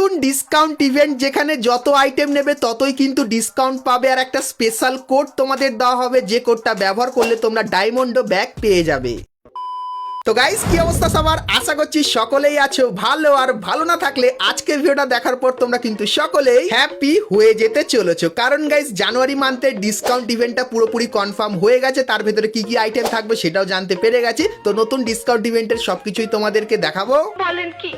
নতুন discount event যেখানে যত আইটেম নেবে ততই কিন্তু ডিসকাউন্ট পাবে আর একটা স্পেশাল কোড তোমাদের দেওয়া হবে, যে কোডটা ব্যবহার করলে তোমরা ডায়মন্ড ব্যাগ পেয়ে যাবে। তো গাইস কি অবস্থা সবার, আশা করছি সকলেই আছো ভালো। আর ভালো না থাকলে আজকের ভিডিওটা দেখার পর তোমরা কিন্তু সকলেই হ্যাপি হয়ে যেতে চলেছো, কারণ গাইস জানুয়ারি মান্থের ডিসকাউন্ট ইভেন্টটা পুরোপুরি কনফার্ম হয়ে গেছে। তার ভেতরে কি কি আইটেম থাকবে সেটাও জানতে পেরে গেছি। তো নতুন ডিসকাউন্ট ইভেন্টের সবকিছুই তোমাদেরকে দেখাবো।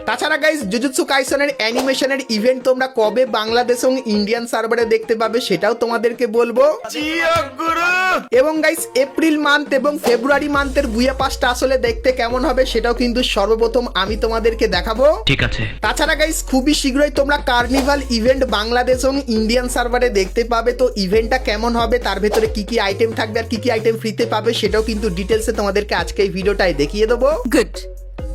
তাছাড়া গাইস জুজুৎসু কাইসেনের অ্যানিমেশনের ইভেন্ট তোমরা কবে বাংলাদেশ এবং ইন্ডিয়ান সার্ভারে দেখতে পাবে সেটাও তোমাদেরকে বলবো। এবং গাইস এপ্রিল মান্থ এবং ফেব্রুয়ারি মান্থের বুয়া পাসটা আসলে দেখতে কেমন হবে সেটাও কিন্তু সর্বপ্রথম আমি তোমাদেরকে দেখাবো। ঠিক আছে। তাছাড়া গাইস খুবই শীঘ্রই তোমরা কার্নিভাল ইভেন্ট বাংলাদেশ এবং ইন্ডিয়ান সার্ভারে দেখতে পাবে। তো ইভেন্টটা কেমন হবে, তার ভেতরে কি কি আইটেম থাকবে আর কি কি আইটেম ফ্রিতে পাবে সেটাও কিন্তু ডিটেলসে তোমাদেরকে আজকে এই ভিডিওটায় দেখিয়ে দেবো। Good,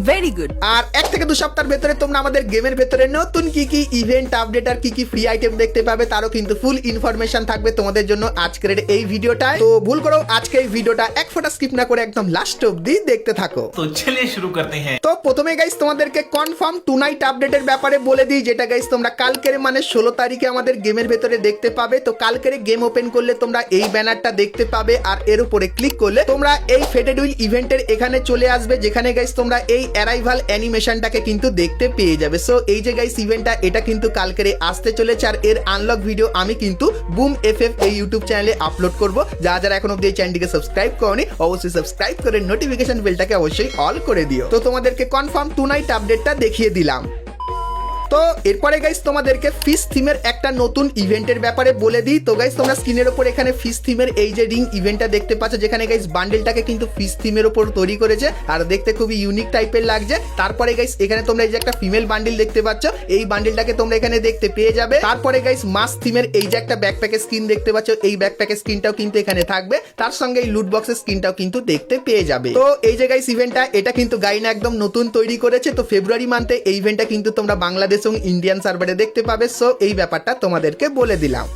very good. আর 1 থেকে 2 সপ্তাহের ভেতরে তোমরা আমাদের গেমের ভেতরে নতুন কি কি ইভেন্ট আপডেট আর কি কি ফ্রি আইটেম দেখতে পাবে তারও কিন্তু ফুল ইনফরমেশন থাকবে তোমাদের জন্য আজকের এই ভিডিওটায়। তো ভুল করো আজকে এই ভিডিওটা এক ফোঁটা স্কিপ না করে একদম লাস্ট অবধি দেখতে থাকো। তো চলিয়ে শুরু করতে হ্যাঁ। তো প্রথমে গাইস তোমাদেরকে কনফার্ম টু নাইট আপডেটের ব্যাপারে বলে দিই, যেটা গাইস তোমরা কালকের মানে 16 তারিখে আমাদের গেমের ভেতরে দেখতে পাবে। তো কালকের গেম ওপেন করলে তোমরা এই ব্যানারটা দেখতে পাবে আর এর উপরে ক্লিক করলে তোমরা এই ফেডেড উইল ইভেন্টের এখানে চলে আসবে, যেখানে গাইস তোমরা এই অ্যারাইভাল অ্যানিমেশনটাকে কিন্তু দেখতে পেয়ে যাবে। সো এই যে গাইস ইভেন্টটা এটা কিন্তু কালকের আসতে চলেছে আর এর আনলক ভিডিও আমি কিন্তু বুম এফএফ এই ইউটিউব চ্যানেলে আপলোড করব। যারা এখন অবধি এই চ্যানেলটিকে সাবস্ক্রাইব করনি অবশ্যই সাবস্ক্রাইব করে নোটিফিকেশন বেলটাকে অবশ্যই অল করে দিও। তো তোমাদেরকে কনফার্ম টু নাইট আপডেটটা দেখিয়ে দিলাম। তো এরপরে গাইস তোমাদেরকে ফিশ থিমের একটা নতুন ইভেন্টের ব্যাপারে বলে দিই। তো গাইস তোমরা স্ক্রিনের উপর এখানে ফিশ থিমের এই যে রিং ইভেন্টটা দেখতে পাচ্ছ, যেখানে গাইস বান্ডেলটাকে কিন্তু ফিশ থিমের উপর তৈরি করেছে আর দেখতে খুবই ইউনিক টাইপের লাগছে। তারপরে গাইস এখানে তোমরা এই যে একটা ফিমেল বান্ডেল দেখতে পাচ্ছ, এই বান্ডেলটাকে তোমরা এখানে দেখতে পেয়ে যাবে। তারপরে গাইস মাস থিমের এই যে একটা ব্যাকপ্যাকের স্কিন দেখতে পাচ্ছ, এই ব্যাকপ্যাকের স্কিনটাও কিন্তু এখানে থাকবে। তার সঙ্গে এই লুট বক্সের স্কিনটাও কিন্তু দেখতে পেয়ে যাবে। তো এই যে গাইস ইভেন্টটা এটা কিন্তু গাইনা একদম নতুন তৈরি করেছে। তো ফেব্রুয়ারি মান্থে এই ইভেন্টটা কিন্তু তোমরা বাংলাদেশ এবং ইন্ডিয়ান সার্ভারে দেখতে পাবে। সো এই ব্যাপারটা তোমাদেরকে বলে দিলাম।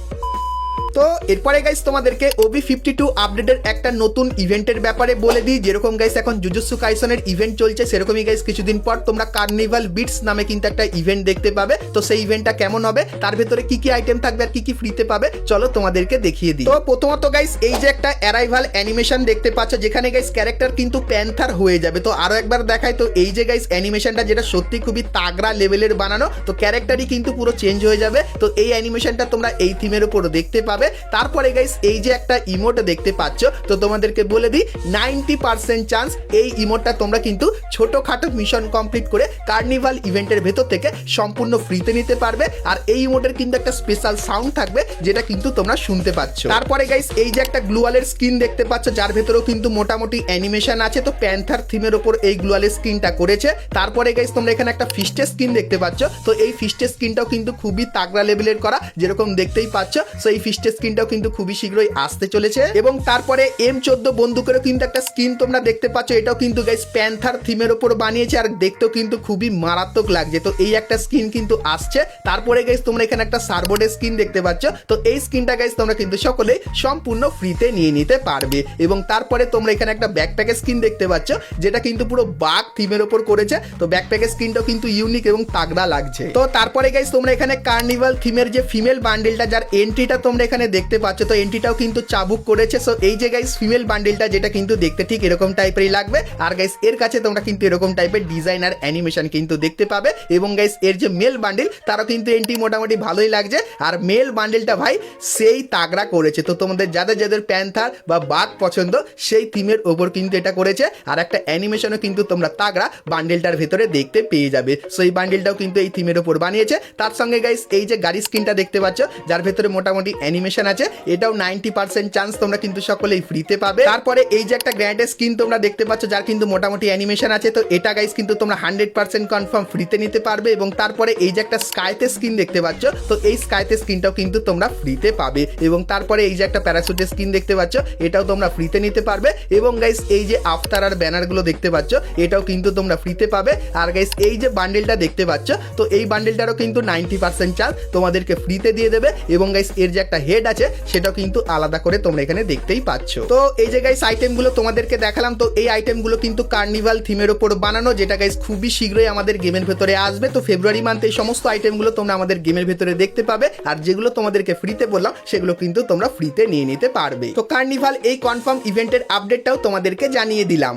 তো এরপরে গাইস তোমাদেরকে OB52 আপডেটের একটা নতুন ইভেন্টের ব্যাপারে বলে দিই। যেরকম গাইস এখন জুজুৎসু কাইসেনের ইভেন্ট চলছে, সেরকমই গাইস কিছুদিন পর তোমরা কার্নিভাল বিটস নামে কিন্তু একটা ইভেন্ট দেখতে পাবে। তো সেই ইভেন্টটা কেমন হবে, তার ভেতরে কি কি আইটেম থাকবে আর কি কি ফ্রিতে পাবে চলো তোমাদেরকে দেখিয়ে দিই। তো প্রথমত গাইস এই যে একটা অ্যারাইভাল অ্যানিমেশন দেখতে পাচ্ছ, যেখানে গাইস ক্যারেক্টার কিন্তু প্যান্থার হয়ে যাবে। তো আরো একবার দেখাই, তো এই যে গাইস অ্যানিমেশনটা যেটা সত্যি খুবই তাগড়া লেভেলের বানানো, তো ক্যারেক্টারই কিন্তু পুরো চেঞ্জ হয়ে যাবে। তো এই অ্যানিমেশনটা তোমরা এই থিমের উপর দেখতে পাবে। তারপরে গাইস এই যে একটা ইমোট দেখতে পাচ্ছ, তো তোমাদেরকে বলে দিই 90% চান্স এই ইমোটটা তোমরা কিন্তু ছোটখাটো মিশন কমপ্লিট করে কার্নিভাল ইভেন্টের ভেতর থেকে সম্পূর্ণ ফ্রিতে নিতে পারবে। আর এই ইমোটের কিন্তু একটা স্পেশাল সাউন্ড থাকবে যেটা কিন্তু তোমরা শুনতে পাচ্ছ। তারপরে গাইস এই যে একটা গ্লুয়ালের স্কিন দেখতে পাচ্ছ, যার ভেতরেও কিন্তু মোটামুটি অ্যানিমেশন আছে। তো প্যান্থার থিমের উপর এই গ্লুয়ালের স্কিনটা করেছে। তারপরে গাইস তোমরা এখানে একটা ফিস্টের স্কিন দেখতে পাচ্ছ। তো এই ফিস্টের স্কিনটাও কিন্তু খুবই তাগড়া লেভেলের করা, যেরকম দেখতেই পাচ্ছ। সো এই ফিস্টের স্কিনটাও কিন্তু খুবই শীঘ্রই আসতে চলেছে। এবং তারপরে M14 বন্দুকেরও কিন্তু একটা স্কিন তোমরা দেখতে পাচ্ছ, এটাও কিন্তু গাইস প্যান্থার থিমের উপর বানিয়েছে আর দেখতেও কিন্তু খুবই মারাত্মক লাগছে। তো এই একটা স্কিন কিন্তু আসছে। তারপরে গাইস তোমরা এখানে একটা সার্বোর্ডের স্কিন দেখতে পাচ্ছ। তো এই স্কিনটা গাইস তোমরা কিন্তু সকলেই সম্পূর্ণ ফ্রিতে নিয়ে নিতে পারবে। এবং তারপরে তোমরা এখানে একটা ব্যাকপ্যাকের স্কিন দেখতে পাচ্ছ, যেটা কিন্তু পুরো বাঘ থিমের উপর করেছে। তো ব্যাকপ্যাকের স্কিনটাও কিন্তু ইউনিক এবং তাগড়া লাগছে। তো তারপরে গাইস তোমরা এখানে কার্নিভাল থিমের যে ফিমেল বান্ডেলটা যার এন্ট্রিটা তোমরা এখানে দেখতে পাচ্ছ, তো এন্ট্রিটাও কিন্তু চাবুক করেছে। সো এই যে গাইস ফিমেল বান্ডেলটা যেটা কিন্তু দেখতে ঠিক এরকম টাইপেরই লাগবে। আর গাইস এর কাছে তোমরা কিন্তু এরকম টাইপের ডিজাইন আর অ্যানিমেশন কিন্তু দেখতে পাবে। এবং গাইস এর যে মেল বান্ডেল তারও কিন্তু এন্ট্রি মোটামুটি ভালোই লাগছে। আর মেল বান্ডেলটা ভাই সেই তাগড়া করেছে। তো তোমাদের যাদের যাদের প্যান্থার বা বাঘ পছন্দ সেই থিমের ওপর কিন্তু এটা করেছে। আর একটা অ্যানিমেশনও কিন্তু তোমরা তাগড়া বান্ডেলটার ভেতরে দেখতে পেয়ে যাবে। সো এই বান্ডেলটাও কিন্তু এই থিমের ওপর বানিয়েছে। তার সঙ্গে গাইস এই যে গাড়ি স্কিনটা দেখতে পাচ্ছ, যার ভেতরে মোটামুটি অ্যানিমেশন আছে, এটাও 90% চান্স তোমরা কিন্তু সকলেই ফ্রিতে পাবে। তারপরে এই যে একটা গ্র্যান্ডের স্কিন তোমরা দেখতে পাচ্ছ, যার কিন্তু মোটামুটি অ্যানিমেশন আছে, তো এটা গাইস কিন্তু তোমরা 100% কনফার্ম ফ্রিতে নিতে পারবে। এবং তারপরে এই যে একটা স্কাইতে স্কিন দেখতে পাচ্ছ, তো এই স্কাইতে স্কিনটাও কিন্তু তোমরা ফ্রিতে পাবে। এবং তারপরে এই যে একটা প্যারাসুটের স্কিন দেখতে পাচ্ছ, এটাও তোমরা ফ্রিতে নিতে পারবে। এবং গাইস এই যে আফতার আর ব্যানারগুলো দেখতে পাচ্ছ, এটাও কিন্তু তোমরা ফ্রিতে পাবে। আর গাইস এই যে বান্ডেলটা দেখতে পাচ্ছ, তো এই বান্ডেলটারও কিন্তু 90% চান্স তোমাদেরকে ফ্রিতে দিয়ে দেবে। এবং গাইস এর যে একটা হেড রেড আছে সেটাও কিন্তু আলাদা করে তোমরা এখানে দেখতেই পাচ্ছ। তো এই যে গাইস আইটেমগুলো তোমাদেরকে দেখালাম, তো এই আইটেমগুলো কিন্তু কার্নিভাল থিমের উপর বানানো, যেটা গাইস খুবই শীঘ্রই আমাদের গেমের ভেতরে আসবে। তো ফেব্রুয়ারি মান্থে এই সমস্ত আইটেমগুলো তোমরা আমাদের গেমের ভেতরে দেখতে পাবে, আর যেগুলো তোমাদেরকে ফ্রিতে বললাম সেগুলো কিন্তু তোমরা ফ্রিতে নিয়ে নিতে পারবে। তো কার্নিভাল এই কনফার্ম ইভেন্টের আপডেটটাও তোমাদেরকে জানিয়ে দিলাম।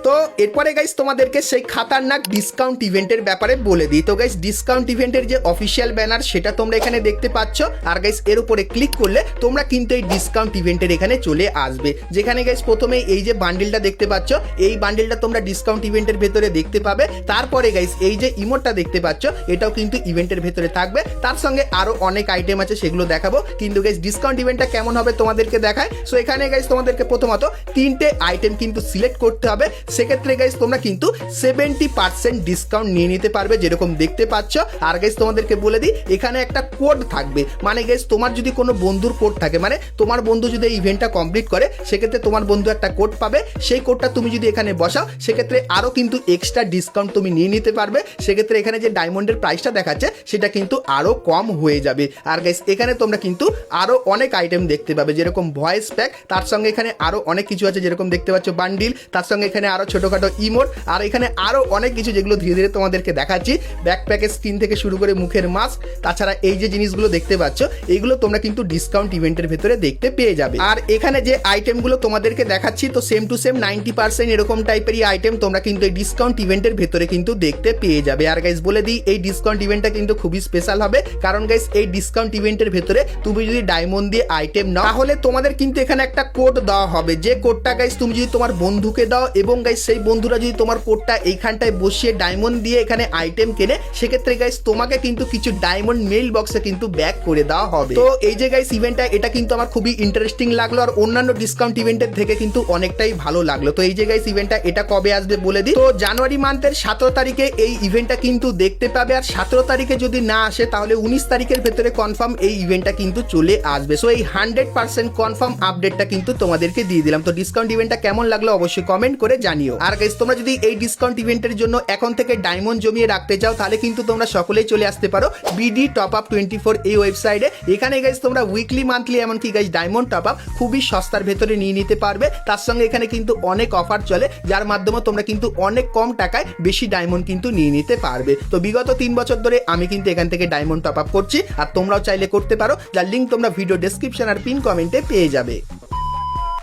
তো এরপরে গাইস তোমাদেরকে সেই খাতারনাক ডিসকাউন্ট ইভেন্টের ব্যাপারে বলে দিই। তো গাইস ডিসকাউন্ট ইভেন্টের যে অফিসিয়াল ব্যানার সেটা তোমরা এখানে দেখতে পাচ্ছ, আর গাইস এর উপরে ক্লিক করলে তোমরা কিন্তু এই ডিসকাউন্ট ইভেন্টের এখানে চলে আসবে, যেখানে গাইস প্রথমে এই যে বান্ডিলটা দেখতে পাচ্ছ, এই বান্ডিলটা তোমরা ডিসকাউন্ট ইভেন্টের ভেতরে দেখতে পাবে। তারপরে গাইস এই যে ইমোটটা দেখতে পাচ্ছ, এটাও কিন্তু ইভেন্টের ভেতরে থাকবে। তার সঙ্গে আরো অনেক আইটেম আছে, সেগুলো দেখাবো। কিন্তু গাইস ডিসকাউন্ট ইভেন্টটা কেমন হবে তোমাদেরকে দেখায়। সো এখানে গাইস তোমাদেরকে প্রথমত 3টে আইটেম কিন্তু সিলেক্ট করতে হবে। সেক্ষেত্রে গাইস তোমরা কিন্তু 70% ডিসকাউন্ট নিয়ে নিতে পারবে, যেরকম দেখতে পাচ্ছ। আর গাইস তোমাদেরকে বলে দিই, এখানে একটা কোড থাকবে, মানে গাইস তোমার যদি কোনো বন্ধুর কোড থাকে, মানে তোমার বন্ধু যদি এই ইভেন্টটা কমপ্লিট করে, সেক্ষেত্রে তোমার বন্ধু একটা কোড পাবে। সেই কোডটা তুমি যদি এখানে বসাও, সেক্ষেত্রে আরো কিন্তু এক্সট্রা ডিসকাউন্ট তুমি নিয়ে নিতে পারবে। সেক্ষেত্রে এখানে যে ডায়মন্ডের প্রাইসটা দেখাচ্ছে সেটা কিন্তু আরো কম হয়ে যাবে। আর গাইস এখানে তোমরা কিন্তু আরো অনেক আইটেম দেখতে পাবে, যেরকম ভয়েস প্যাক, তার সঙ্গে এখানে আরো অনেক কিছু আছে, যেরকম দেখতে পাচ্ছ বান্ডিল, তার সঙ্গে এখানে আরো ছোটখাটো ইমোট, আর এখানে আরো অনেক কিছু যেগুলো ধীরে ধীরে তোমাদেরকে দেখাচ্ছি। ব্যাকপ্যাকের স্কিন থেকে শুরু করে মুখের মাস্ক, তাছাড়া এই যে জিনিসগুলো দেখতে পাচ্ছ, এইগুলো তোমরা কিন্তু ডিসকাউন্ট ইভেন্টের ভেতরে দেখতে পেয়ে যাবে। আর এখানে যে আইটেমগুলো তোমাদেরকে দেখাচ্ছি, তো সেম টু সেম 90% এরকম টাইপেরই আইটেম তোমরা কিন্তু এই ডিসকাউন্ট ইভেন্টের ভেতরে কিন্তু দেখতে পেয়ে যাবে। আর গাইস বলে দিই, এই ডিসকাউন্ট ইভেন্টটা কিন্তু খুবই স্পেশাল হবে, কারণ গাইস এই ডিসকাউন্ট ইভেন্টের ভেতরে তুমি যদি ডায়মন্ড দিয়ে আইটেম নাও, তাহলে তোমাদের কিন্তু এখানে একটা কোড দেওয়া হবে। যে কোডটা গাইস তুমি যদি তোমার বন্ধুকে দাও, এবং গাইস সেই বন্ধুরা যদি তোমার কোডটা এইখানটায় বসিয়ে ডায়মন্ড দিয়ে এখানে আইটেম কেনে, সেক্ষেত্রে গাইস তোমাকে কিন্তু কিছু ডায়মন্ড মেইল বক্সে কিন্তু ব্যাক করে দেওয়া হবে। তো এই যে গাইস ইভেন্টটা, এটা কিন্তু আমার খুবই ইন্টারেস্টিং লাগলো, আর অন্যান্য ডিসকাউন্ট ইভেন্টের থেকে কিন্তু অনেকটাই ভালো লাগলো। তো এই যে গাইস ইভেন্টটা, এটা কবে আসবে বলে দিই। তো জানুয়ারি মান্থের 17 তারিখে এই ইভেন্টটা কিন্তু দেখতে পাবে, আর 17 তারিখে যদি না আসে, তাহলে 19 তারিখের ভেতরে কনফার্ম এই ইভেন্টটা কিন্তু চলে আসবে। সো এই 100% কনফার্ম আপডেটটা কিন্তু তোমাদেরকে দিয়ে দিলাম। তো ডিসকাউন্ট ইভেন্টটা কেমন লাগলো অবশ্যই কমেন্ট করে জানিও। আর গাইস তোমরা যদি এই ডিসকাউন্ট ইভেন্টের জন্য এখন থেকে ডায়মন্ড জমিয়ে রাখতে চাও, তাহলে কিন্তু তোমরা সকলেই চলে আসতে পারো বিডি টপ আপ 24 এই ওয়েবসাইটে। এখানে গাইস তোমরা উইকলি, মান্থলি, এমনকি গাইস ডায়মন্ড টপ আপ খুবই সস্তার ভেতরে নিয়ে নিতে পারবে। তার সঙ্গে এখানে কিন্তু অনেক অফার চলে, যার মাধ্যমে তোমরা কিন্তু অনেক কম টাকায় বেশি ডায়মন্ড কিন্তু নিয়ে নিতে পারবে। তো বিগত 3 বছর ধরে আমি কিন্তু এখান থেকে ডায়মন্ড টপ আপ করছি, আর তোমরাও চাইলে করতে পারো, যার লিঙ্ক তোমরা ভিডিও ডেসক্রিপশন আর পিন কমেন্টে পেয়ে যাবে।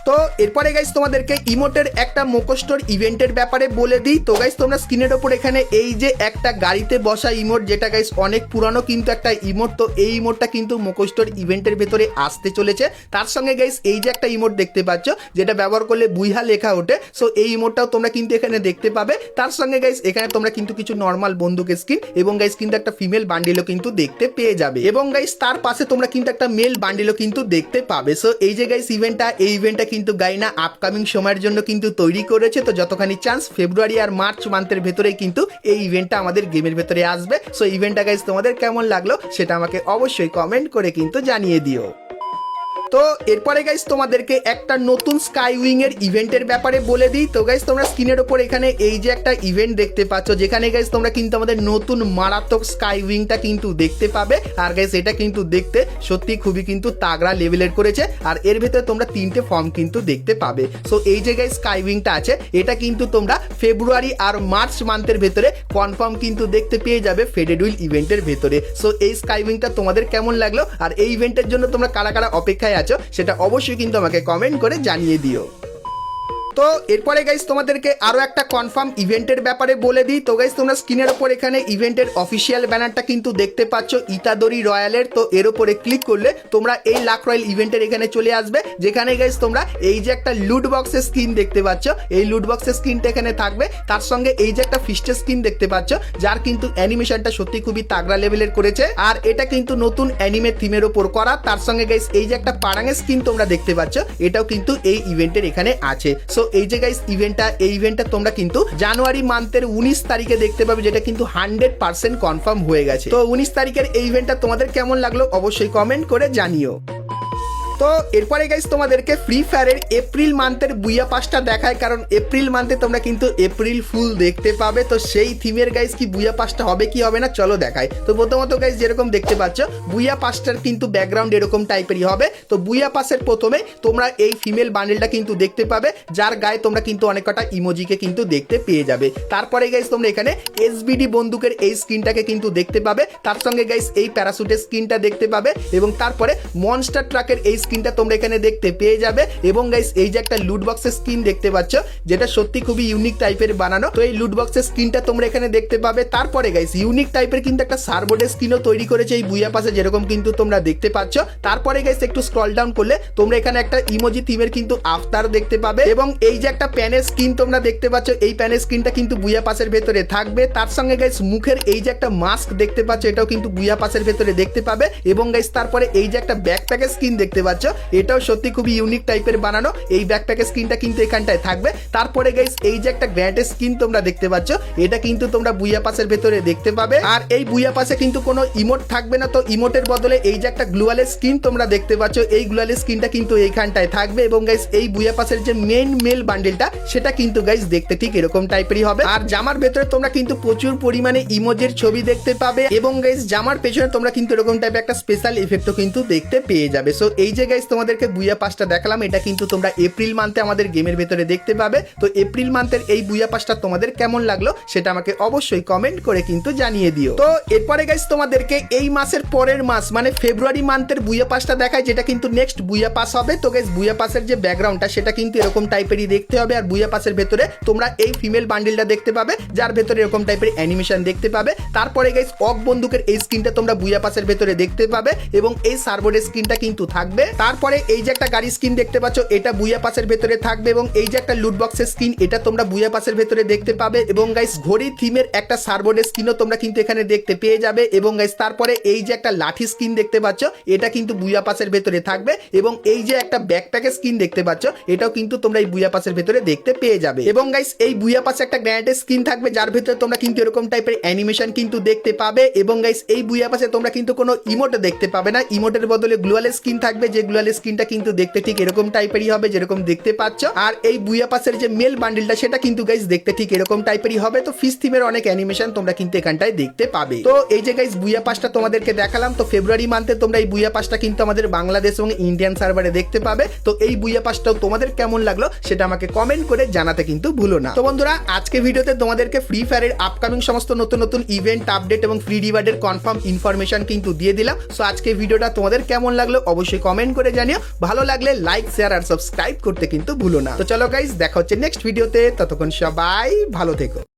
তো এরপরে গাইস তোমাদেরকে ইমোটের একটা মুখোশটোর ইভেন্টের ব্যাপারে বলে দিই। তো গাইস তোমরা স্ক্রিনের ওপর এখানে এই যে একটা গাড়িতে বসা ইমোট, যেটা গাইস অনেক পুরানো কিন্তু একটা ইমোট, তো এই ইমোটটা কিন্তু মুখোশটোর ইভেন্টের ভেতরে আসতে চলেছে। তার সঙ্গে গাইস এই যে একটা ইমোট দেখতে পাচ্ছ, যেটা ব্যবহার করলে বুইহা লেখা ওঠে, সো এই ইমোটটাও তোমরা কিন্তু এখানে দেখতে পাবে। তার সঙ্গে গাইস এখানে তোমরা কিন্তু কিছু নর্মাল বন্দুকের স্কিন, এবং গাইস কিন্তু একটা ফিমেল বান্ডিলও কিন্তু দেখতে পেয়ে যাবে, এবং গাইস তার পাশে তোমরা কিন্তু একটা মেল বান্ডিলও কিন্তু দেখতে পাবে। সো এই যে গাইস ইভেন্টটা, এই ইভেন্টটা কিন্তু গাইনা আপকামিং সময়ের জন্য কিন্তু তৈরি করেছে। তো যতখানি চান্স ফেব্রুয়ারি আর মার্চ মান্থের ভেতরেই কিন্তু এই ইভেন্টটা আমাদের গেমের ভেতরে আসবে। সো ইভেন্টটা গাইস তোমাদের কেমন লাগলো সেটা আমাকে অবশ্যই কমেন্ট করে কিন্তু জানিয়ে দিও। তো এরপরে গাইস তোমাদেরকে একটা নতুন স্কাইউইং এর ইভেন্টের ব্যাপারে বলে দিই। তো গাইস তোমরা স্ক্রিনের উপর এখানে এই যে একটা ইভেন্ট দেখতে পাচ্ছ, যেখানে গাইস তোমরা কিন্তু আমাদের নতুন মারাত্মক স্কাইউইংটা কিন্তু দেখতে পাবে। আর গাইস এটা কিন্তু দেখতে সত্যি খুবই কিন্তু তাগড়া লেভেলের করেছে, আর এর ভেতরে তোমরা 3টে ফর্ম কিন্তু দেখতে পাবে। সো এই যে গাইস স্কাইউইংটা আছে, এটা কিন্তু তোমরা ফেব্রুয়ারি আর মার্চ মান্থের ভেতরে কনফার্ম কিন্তু দেখতে পেয়ে যাবে ফেডেড উইল ইভেন্টের ভেতরে। সো এই স্কাইউইংটা তোমাদের কেমন লাগলো, আর এই ইভেন্টের জন্য তোমরা কারা কারা অপেক্ষায় আছো সেটা অবশ্যই কিন্তু আমাকে কমেন্ট করে জানিয়ে দিও। তো এরপরে গাইস তোমাদেরকে আরো একটা কনফার্ম ইভেন্টের ব্যাপারে বলে দিই। তো গাইস তোমরা স্ক্রিনের উপর এখানে ইভেন্টের অফিসিয়াল ব্যানারটা কিন্তু দেখতে পাচ্ছ ইতাদোরি রয়্যালের। তো এর উপরে ক্লিক করলে তোমরা এই লাক রয়্যাল ইভেন্টের এখানে চলে আসবে, যেখানে গাইস তোমরা এই যে একটা লুট বক্সের স্কিন দেখতে পাচ্ছ, এই লুট বক্সের স্কিনটা এখানে থাকবে। তার সঙ্গে এই যে একটা ফিস্টের স্কিন দেখতে পাচ্ছ, যার কিন্তু অ্যানিমেশনটা সত্যি খুবই তাগড়া লেভেলের করেছে, আর এটা কিন্তু নতুন অ্যানিমে থিমের উপর করা। তার সঙ্গে গাইস এই যে একটা পারাঙের স্কিন তোমরা দেখতে পাচ্ছ, এটাও কিন্তু এই ইভেন্টের এখানে আছে। সো এই যে গাইস এই ইভেন্টটা তোমরা কিন্তু জানুয়ারি মান্থের 19 তারিখে দেখতে পাবে, যেটা কিন্তু 100% কনফার্ম হয়ে গেছে। তো 19 তারিখের এই ইভেন্টটা তোমাদের কেমন লাগলো অবশ্যই কমেন্ট করে জানিও। তো এরপরে গাইস তোমাদেরকে ফ্রি ফায়ারের এপ্রিল মান্থের বুইয়া পাসটা দেখায়, কারণ এপ্রিল মান্থে তোমরা কিন্তু এপ্রিল ফুল দেখতে পাবে। তো সেই থিমের গাইস কি বুইয়া পাসটা হবে কি হবে না চলো দেখাই। তো প্রথমত গাইস যেরকম দেখতে পাচ্ছ বুইয়া পাসটার কিন্তু ব্যাকগ্রাউন্ড এরকম টাইপেরই হবে। তো বুইয়া পাসের প্রথমে তোমরা এই ফিমেল বান্ডেলটা কিন্তু দেখতে পাবে, যার গায়ে তোমরা কিন্তু অনেক কটা ইমোজিকে কিন্তু দেখতে পেয়ে যাবে। তারপরে গাইস তোমরা এখানে এসবিডি বন্দুকের এই স্কিনটাকে কিন্তু দেখতে পাবে, তার সঙ্গে গাইস এই প্যারাসুটের স্কিনটা দেখতে পাবে, এবং তারপরে মনস্টার ট্রাকের এই স্কিনটা তোমরা এখানে দেখতে পেয়ে যাবে। এবং গাইস এই যে একটা লুট বক্সের স্কিন দেখতে পাচ্ছ, যেটা সত্যি খুবই ইউনিক টাইপের বানানো। তো এই লুট বক্সের স্কিনটা তোমরা এখানে দেখতে পাবে। তারপরে গাইস ইউনিক টাইপের কিন্তু একটা সার্বোর্ডের স্কিনও তৈরি করেছে এই বুইয়া পাসে, যেরকম কিন্তু তোমরা দেখতে পাচ্ছ। তারপরে গাইস একটু স্ক্রল ডাউন করলে তোমরা এখানে একটা ইমোজি থিমের কিন্তু আফতার দেখতে পাবে, এবং এই যে একটা প্যানের স্কিন তোমরা দেখতে পাচ্ছ, এই প্যানের স্কিনটা কিন্তু বুইয়া পাসের ভেতরে থাকবে। তার সঙ্গে গাইস মুখের এই যে একটা মাস্ক দেখতে পাচ্ছ, এটাও কিন্তু বুইয়া পাসের ভেতরে দেখতে পাবে। এবং গাইস তারপরে এই যে একটা ব্যাকপ্যাকের স্কিন দেখতে পাচ্ছ, এটাও সত্যি খুবই ইউনিক টাইপের বানানো, এই ব্যাকপ্যাকের স্কিনটা কিন্তু এখানটায় থাকবে। তারপরে গাইস এই যে একটা গ্র্যান্ডের স্কিন তোমরা দেখতে পাচ্ছ, এটা কিন্তু তোমরা বুইয়া পাসের ভেতরে দেখতে পাবে। আর এই বুইয়া পাসে কিন্তু কোনো ইমোট থাকবে না, তো ইমোটের বদলে এই যে একটা গ্লুয়ালের স্কিন তোমরা দেখতে পাচ্ছ, এই গ্লুয়ালের স্কিনটা কিন্তু এইখানটায় থাকবে। এবং গাইস এই বুইয়া পাসের যে মেন মেল বান্ডেলটা সেটা কিন্তু গাইস দেখতে ঠিক এরকম টাইপেরই হবে। আর জামার ভেতরে তোমরা কিন্তু প্রচুর পরিমাণে ইমোজির ছবি দেখতে পাবে, এবং গাইস জামার পেছনে তোমরা কিন্তু এরকম টাইপের একটা স্পেশাল ইফেক্টও কিন্তু দেখতে পেয়ে যাবে। সো এই যে গাইস তোমাদেরকে বুইয়া পাসটা দেখালাম, এটা কিন্তু তোমরা এপ্রিল মান্থে আমাদের গেমের ভেতরে দেখতে পাবে। তো এপ্রিল মান্থের এই বুইয়া পাসটা তোমাদের কেমন লাগলো সেটা আমাকে অবশ্যই কমেন্ট করে কিন্তু জানিয়ে দিও। তো এরপরে গাইস তোমাদেরকে এই মাসের পরের মাস মানে ফেব্রুয়ারি মান্থের বুইয়া পাসটা দেখায়, যেটা কিন্তু নেক্সট বুইয়া পাস হবে। তো গাইস বুইয়া পাসের যে ব্যাকগ্রাউন্ডটা সেটা কিন্তু এরকম টাইপেরই দেখতে হবে, আর বুইয়া পাসের ভেতরে তোমরা এই ফিমেল বান্ডেলটা দেখতে পাবে, যার ভেতরে এরকম টাইপের অ্যানিমেশন দেখতে পাবে। তারপরে গাইস অক বন্দুকের এই স্কিনটা তোমরা বুইয়া পাসের ভেতরে দেখতে পাবে, এবং এই সার্বোর্ডের স্কিনটা কিন্তু থাকবে। তারপরে এই যে একটা গাড়ি স্কিন দেখতে পাচ্ছ, এটা বুইয়া পাসের ভেতরে থাকবে, এবং এই যে একটা লুট বক্সের স্কিন এটা তোমরা বুইয়া পাসের ভেতরে দেখতে পাবে। এবং গাইস ঘড়ি থিমের একটা সার্বোর্ডের স্কিনও তোমরা কিন্তু এখানে দেখতে পেয়ে যাবে। এবং গাইস তারপরে এই যে একটা লাঠি স্কিন দেখতে পাচ্ছ, এটা কিন্তু বুইয়া পাসের ভেতরে থাকবে। এবং এই যে একটা ব্যাকপ্যাকের স্কিন দেখতে পাচ্ছ, এটাও কিন্তু তোমরা এই বুইয়া পাসের ভেতরে দেখতে পেয়ে যাবে। এবং গাইস এই বুইয়া পাসে একটা গ্র্যান্ডের স্কিন থাকবে, যার ভেতরে তোমরা কিন্তু এরকম টাইপের অ্যানিমেশন কিন্তু দেখতে পাবে। এবং গাইস এই বুইয়া পাসে তোমরা কিন্তু কোনো ইমোট দেখতে পাবে না, ইমোটের বদলে গ্লুয়ালের স্কিন থাকবে, যে গ্লুয়ালের স্কিনটা কিন্তু দেখতে ঠিক এরকম টাইপেরই হবে যেরকম দেখতে পাচ্ছ। আর এই বুইয়া পাসের যে মেল বান্ডেলটা সেটা কিন্তু গাইস দেখতে ঠিক এরকম টাইপেরই হবে। তো ফিশ থিমের অনেক অ্যানিমেশন তোমরা কিন্তু এখানটায় দেখতে পাবে। তো এই যে গাইস বুইয়া পাসটা তোমাদেরকে দেখালাম। তো ফেব্রুয়ারি মান্থে তোমরা এই বুইয়া পাসটা কিন্তু আমাদের বাংলাদেশ এবং ইন্ডিয়ান সার্ভারে দেখতে পাবে। তো এই বুইয়া পাসটাও তোমাদের কেমন লাগলো সেটা আমাকে কমেন্ট করে জানাতে কিন্তু ভুলো না। তো বন্ধুরা আজকে ভিডিওতে তোমাদেরকে ফ্রি ফায়ারের আপকামিং সমস্ত নতুন নতুন ইভেন্ট আপডেট এবং ফ্রি রিওয়ার্ডের কনফার্ম ইনফরমেশন কিন্তু দিয়ে দিলাম। সো আজকে ভিডিওটা তোমাদের কেমন লাগলো অবশ্যই কমেন্ট করে জানিও। ভালো লাগলে লাইক শেয়ার আর সাবস্ক্রাইব করতে কিন্তু ভুলো না। তো চলো গাইস দেখা হচ্ছে নেক্সট ভিডিওতে, ততক্ষণ সবাই ভালো থেকো।